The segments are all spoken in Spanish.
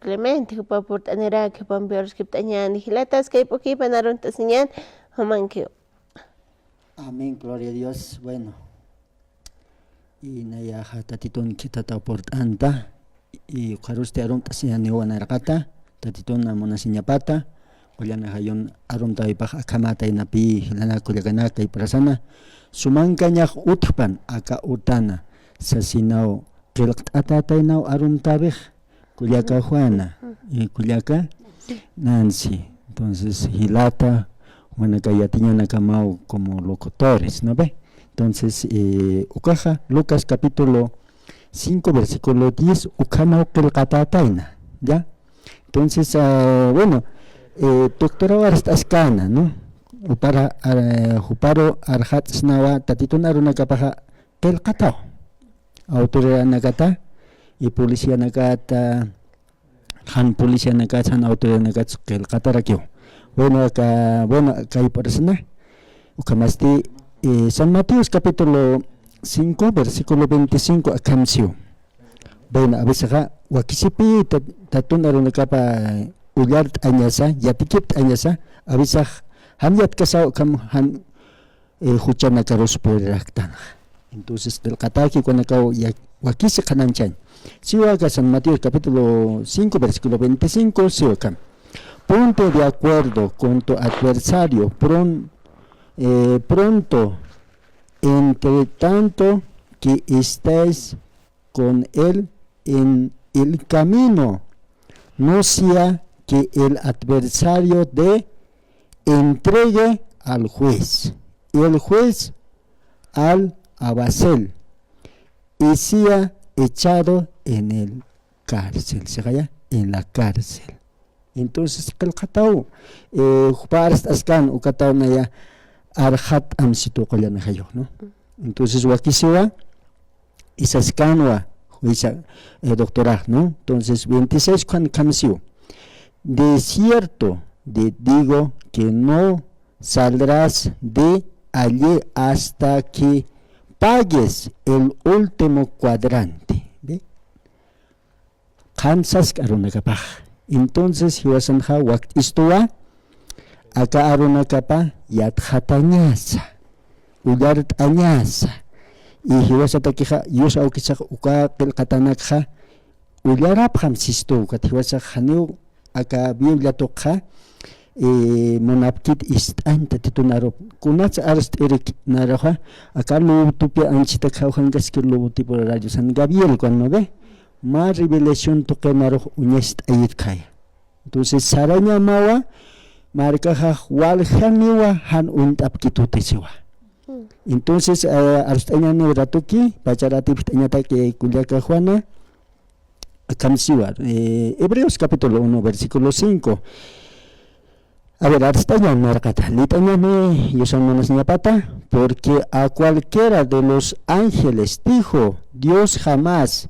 Clemente hupa purt'anira hupan peores kipt'añan hilatas kay p'ukipa naruntasinñan humankiw. Amén, gloria a Dios. Bueno, y nayaja tatitun kitata port'anta y qaruste aruntasinñan niwanarqata tatitun munasiñapata Kullana hayun arumtaypaq akamata inapi hilana kullakanaka y prasana sumankañaq utpan aka utana sasinaw qillqt'atataynaw arumtabej kullaka Juana y kullaka Nancy. Entonces hilata wanaka yatiñana kamau como locutores, ¿no ve? Entonces ukaja Lucas capítulo 5 versículo 10 ukamau qillqatatayna, ¿ya? Entonces bueno, doctora Warastascana, ¿no? Upara huparo arhatsnawa tatituna runakapaja qillqataw autoridad nakata y policía nakata han policía nakata han autoridad nakata qillqatarakyu. Bueno kay persona ukamasti San Mateos capítulo 5 versículo 25 akamsiu. Bueno, a veces wakisipi tatuna runakapa ullart añasa, yatikip añasa, avisaj hamyat kasao kam han huchana karos pueraktan. Entonces del kataki cuando kao wakisi kananchan. Siwaka San Mateo capítulo 5 versículo 25 siwaka. Ponte de acuerdo con tu adversario pronto, entre tanto que estés con él en el camino, no sea que el adversario te entregue al juez, y el juez al abasel, y sea echado en el cárcel, ¿se vaya? En la cárcel. Entonces, kalkatau, juparas askan, ukatau naya, arhat amsitu kolan hayo, ¿no? Entonces, wakisiwa, isaskanwa, doctora, ¿no? Entonces, 26 cuan kamsiu. De cierto, te digo que no saldrás de allí hasta que pagues el último cuadrante. ¿Ve? Kansas arunakapaj. Entonces, hiwasanja wakt istuwa, aka arunakapa yatjatañasa, ullart añasa. Y hiwasatakiha, yus aukisaj uka qillqatanakja, ullarapjam sistu, katiwasaj haniw, acá Biblia toca monapkit istanta titunaro kunats arst erik naraja acá lo tupia anchita kauhangas que lo tipo radio San Gabriel cuando ve más revelación toque naro unest ayit kaya. Entonces saraña mawa marcaja waljaniwa han untapkitutisiwa. Entonces arstaña no ratuki pacharati pitañata que kuliaka Juana Kamsiwa, Hebreos capítulo 1 versículo 5. A ver, hasta ya marcata, litañame yosamonas ñapata, porque a cualquiera de los ángeles dijo Dios jamás,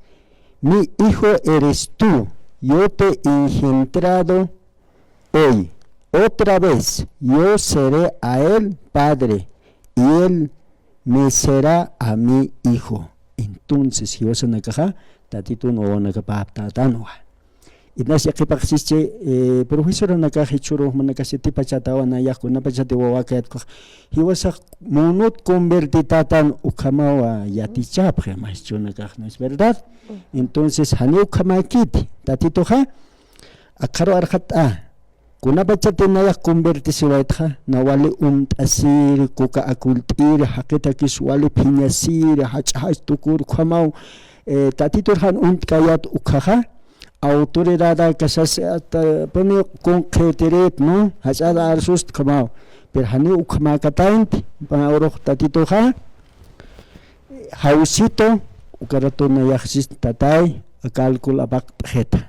mi hijo eres tú, yo te he engendrado hoy, otra vez yo seré a él padre y él me será a mi hijo. Entonces, yosanakaja tatitun o nakapaptatanwa. Inas yakipaksische profesor nakahichuro manakasiti pachatawa na yaku na pachati wawakayat ko. Hiwasak monot convertitatan ukamawa yatichapre maestro nakahno, ¿es verdad? Entonces hani ukamakiti tatitoja akaro arjata kuna pachati na yak convertisiwaitja na wali asir kuka akultir hakita kiswali piñasir hachhach tukur kamaw tatiturhan kayat ukaja autoridad casas pone concreteret no hachada arsust kamao pero hani ukama kataint para oro tatituja hausito ukarato na yaxis tatay calcul abak jeta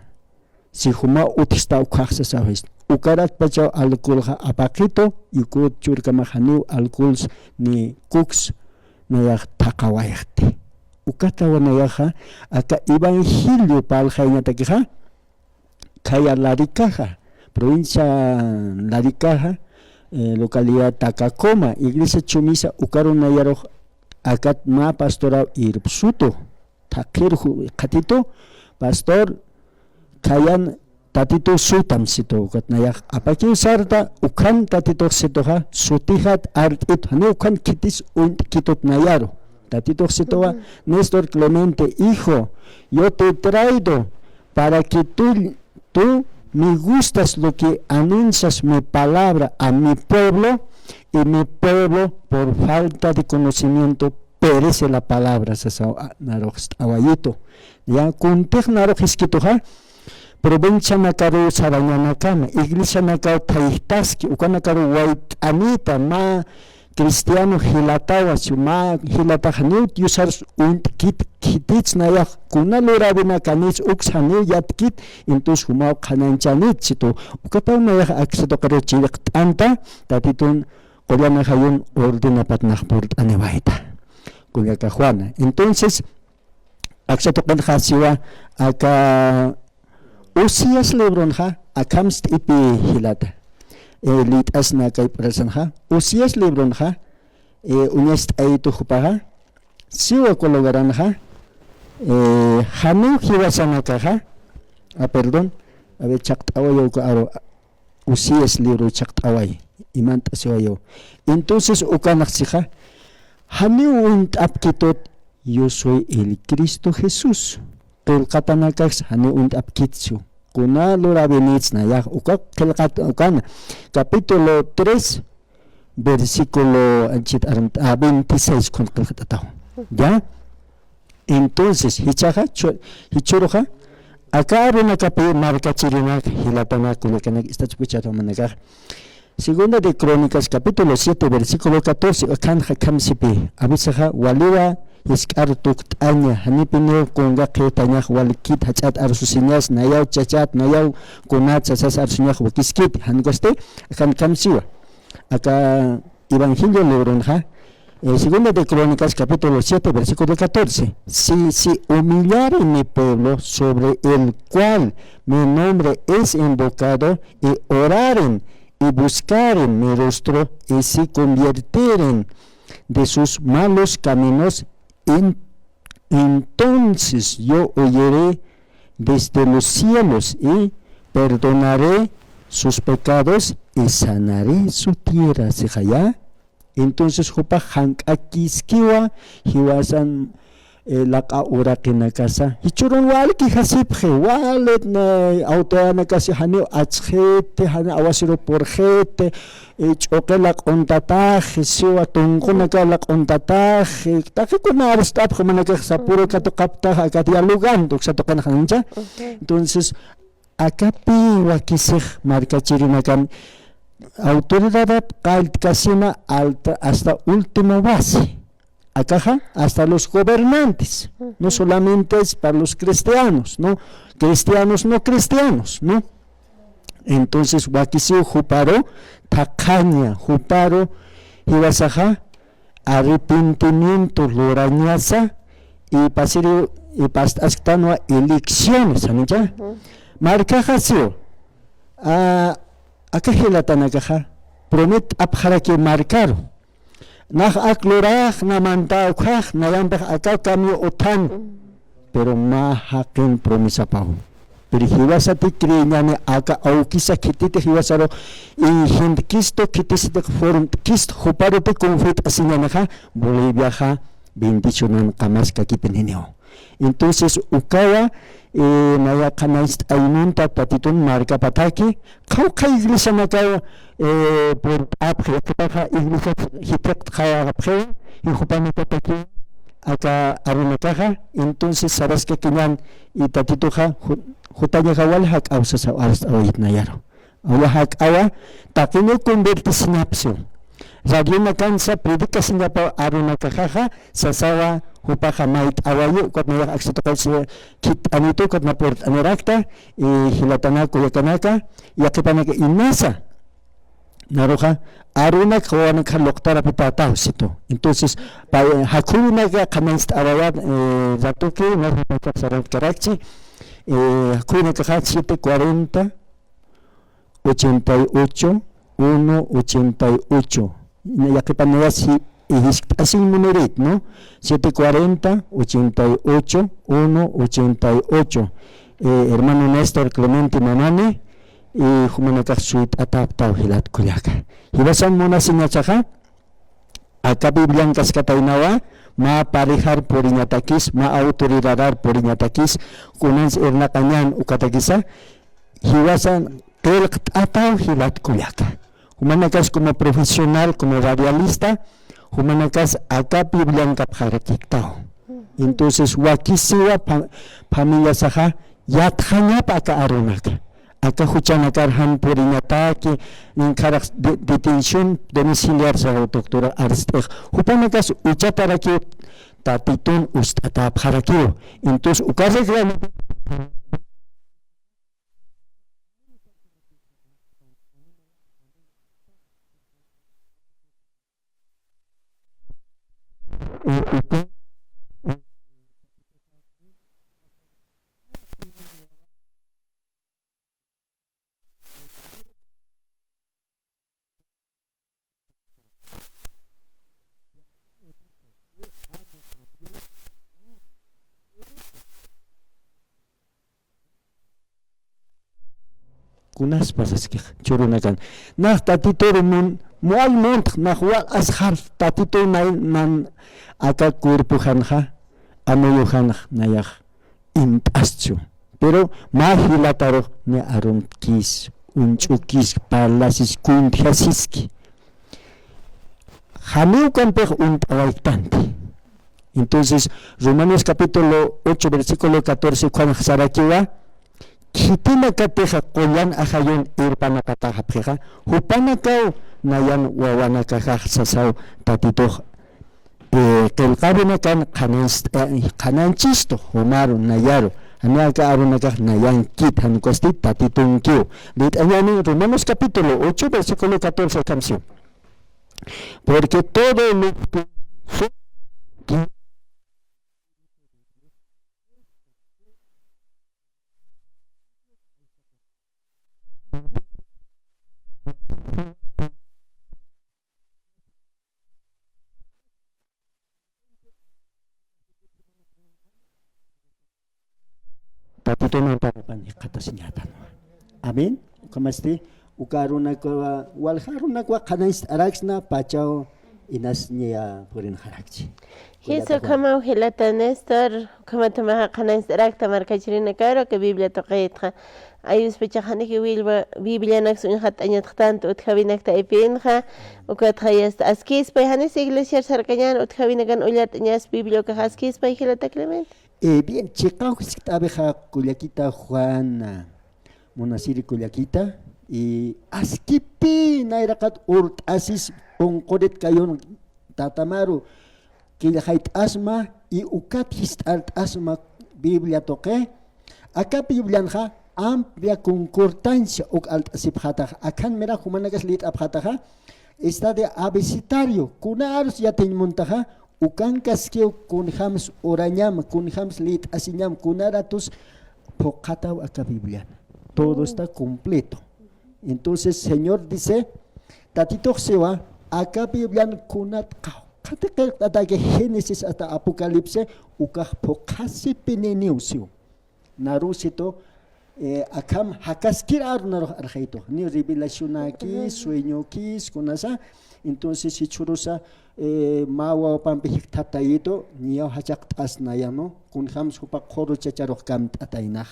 si huma utista ukaksa sabes ukarat pacho alcoholha apakito ikut churkama hani alcohol ni cooks na yak takawayakti ukata wanayaja aka evangelio paljaña taquija kaya Laricaja, provincia Laricaja, localidad Tacacoma, iglesia Chumisa ukaruna yaro akat ma pastoral irpsuto takir katito pastor kayan tatito sutam sito ukat nayak apaki usarta ukan tatito sitoha sutihat artit hani ukan kitis kitut nayaro tatito sitoha Néstor Clemente, hijo, yo te he traído para que tú me gustas lo que anuncias mi palabra a mi pueblo, y mi pueblo por falta de conocimiento perece la palabra awayito ya kuntej narojiskitoja provincia nakaro sabañanakama iglesia nakaro taihtaski ukanakaro wait anita ma cristiano hilatawa ma hilatajaniut yusar kitits nayak kunalurabina kanis uksani yatkit entonces humao kananchanit sito ukataw nayak aksito karo chilik tanta tatitun kolyana hayun ordenapat nakport anewaita kunyaka Juana. Entonces aksatokan hasiwa aka Usias libronja akamst ipi hilata litas na kay presanja Usias libronja unyest aitu hupaja siwa kologaranja hanu hiwasanakaja perdón a ver chaktawayo ko aro Usias libro chaktaway imanta siwayo entonces ukanaksija hanu unt apkitot yo soy el Cristo Jesús Kelkatanakax hanu unt apkitsu kuna lora benits na ya ukana capítulo 3 versículo 26 con ya entonces hichoroja acá una capi marca chirina hilatana kulekana está escuchando manejar Segunda de Crónicas capítulo 7 versículo 14 akan hakamsipi abisaha waliwa Iskartuk tanya hanipinyo kunga ketanya walikit hachat arsusinyas nayaw chachat nayaw kunat sasas arsunyah wakiskit hangoste akan kamsiwa acá Evangelio libronja Segunda de Crónicas capítulo 7 versículo 14 si humillare mi pueblo sobre el cual mi nombre es invocado y oraren y buscaren mi rostro y se convirtieren de sus malos caminos entonces yo oiré desde los cielos y perdonaré sus pecados y sanaré su tierra. Entonces jupa hankakiskiwa hiwasan laka ura kinakasa hichuron walki hasipje walet na autoana kasi haneo achete hane awasiro porjete chokelak ontataje siwa tungunakalak ontataje taki kuna arstap manaka sapuro kato kapta akatialugando sato kanhancha entonces akapi wakisig markachirinakam autoridad casina alta hasta última base acá hasta los gobernantes, no solamente es para los cristianos, no cristianos, ¿no? Entonces, wakisiu juparo, tacaña, juparo, hiwasaja, arrepentimiento, lorañaza, y pasirio, y pastasktano elecciones, ¿ya? Marcaja siu, acá hilatanakaja, promet abjaraki marcaro. Nach aklorach na mantaukach na yambach akal kami otan pero mahaken promesa pau pero hiwasa ti kriñane aka aukisa kitite hiwasaro y hindkisto kitisite forum kist huparo te confit asiñanaja Bolivia ja bendicionan kamas kakiteneneo entonces ukawa naya kanais ainunta tatitun marca pataki kauka iglesia nakawa por apre kutaja iglesia hitek kaya apre y jupani pataki acá arunakaja entonces sabes que kinyan y tatituja jutanya hawal hak ausas awit nayaro awa hak awa takino converti sinapsio radio na kansa predika singapa arunakaja sasawa hupaja mait awayo kot na aksito kasi kit anito kot na port anirakta hilatanako yakanaka yakipanaka inasa naroja aruna kawana kaloktara pitata sito entonces hakuna ka kanast awat zatoke na hupaja sarat karachi hakuna ka 740 88 188 yakipanaka si así un numerito, ¿no? 740 88 188 hermano Néstor Clemente Mamani y humanakaq suit ataptaw hilat kullaka hibasan munasiñachaqa aka Biblian kaskatainawa ma parijar puriñatakis ma autoridadar puriñatakis kunans irnaqañan ukatakisa hibasan qillqt'ataw hilat kullaka humanakas como profesional como radialista humanakas aka Biblian kapharakiktaw entonces wakisiwa familia saha yathañap aka arunaka aka huchanakarhan puriñataki ninkarak detención domiciliar sa doctora Aristej hupanakas uchataraki tatitun ustatap harakio entonces ukarreglan kunas pasaskej churunakan nah tatito mun mual mont nah wal ashar tatito man aka cuerpo hanja amoyo hanja nayaj impaschu pero mahilataro ne aron kis unchukis palasis kuntiasiski Jamiu campej untawaitanti entonces Romanos capítulo 8 versículo 14 Juan Sarakiwa Kitina kateja koyan ahayon irpanakataja peja hupanakau nayan wawanakaja sasaw tatito kelkabinakan kananchisto humaru nayaro anaka arunaka nayan kit hankosti tatitunkio ditayani Romanos capítulo 8 versículo 14 canción porque todo lo tatito ng parapan kata senyata amin kamasti ukaruna kwa walharuna kwa kanais araxna pachao inas niya purin harakchi Hizo kama hilata Néstor kama tamaha kanais arakta markachirina karo que Biblia toqeitja ayus pechajani que Biblia nax unhat añat tanto utjavinak ta ipinja ukatja yasta askis pa hanis iglesia sarkañan utjavinakan ullat añas Biblia ka askis pa hilata Clemente bien chikau abeja kuliakita Juan Monasiri kuliakita y askipi nairakat urt asis pongkodet kayon tatamaru kilhait asma y ukat histalt asma Biblia toke aka Biblianja amplia concordancia uk alt asiphatah akan mera humanagas lit abhatah está de abecitario kunarus yatinmuntaha ukan kaskeu kunhams oranyam kunhams lit asinyam kunaratus pokataw aka Biblia todo está completo entonces Señor dice tatito sewa aka Biblia kunat kau kata que Génesis hasta Apocalipse ukah pokasi peneniusio narusito akam hakaskir arnar arjaito ni revelación aquí sueño kis kunasa entonces si churusa mawa pampihik tatayito niya hachak asnayano kun hams hupa khoro chacharok kam tatayna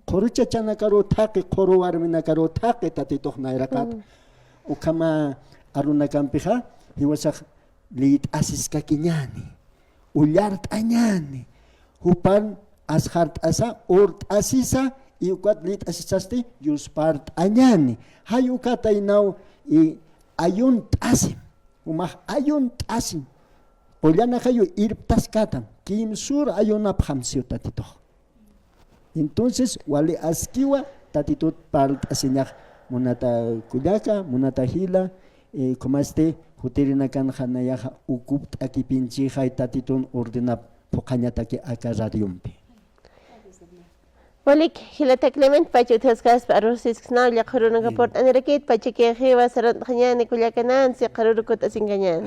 khoro chachana karo thaqi khoro warmina karo thaqi tatito nairakat ukama aruna kampiha hiwasak lit asis kakinyani ulyart anyani hupan ashart asa ort asisa iukat lit asisasti yuspart anyani hayukatay naw ayun tasim umah ayun tasim olyana kayo irptas katam kimsur ayun aphamsio tatito entonces wali askiwa tatito part asinyak munata kulyaka munata hila kumaste hutirinakan hanayaha ukupt akipinchi hay tatitun ordena pokañataki akarariumpi Walik hilata Clemente pacho taskas parosis xnau ya qaruna kaport anirakit pacho que jeva sarat khanyani kulyakanan si qaruru kut asinganyan